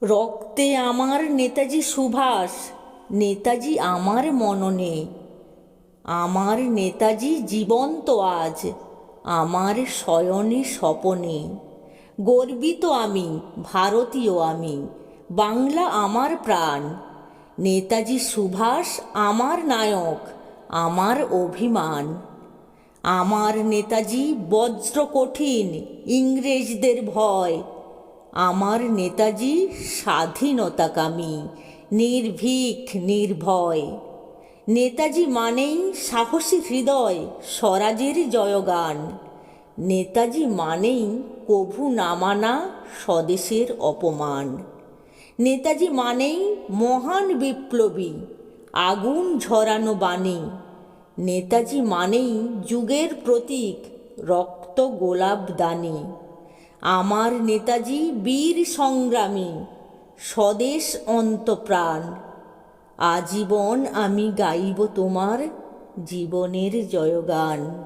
রক্তে আমার নেতাজি সুভাষ, নেতাজি আমার মননে। আমার নেতাজি জীবন্ত আজ, আমার শয়নে স্বপনে। গর্বিত আমি, ভারতীয় আমি, বাংলা আমার প্রাণ। নেতাজি সুভাষ আমার নায়ক, আমার অভিমান। আমার নেতাজি বজ্র কঠিন, ইংরেজদের ভয়। আমার নেতাজি স্বাধীনতাকামী, নির্ভীক নির্ভয়। নেতাজি মানেই সাহসী হৃদয়, স্বরাজের জয়গান। নেতাজি মানেই কভু না মানা স্বদেশের অপমান। নেতাজি মানেই মহান বিপ্লবী, আগুন ঝরানো বাণী। নেতাজি মানেই যুগের প্রতীক, রক্ত গোলাপ দানি। আমার নেতাজি বীর সংগ্রামী, স্বদেশ অন্তপ্রাণ। আজীবন আমি গাইব তোমার জীবনের জয়গান।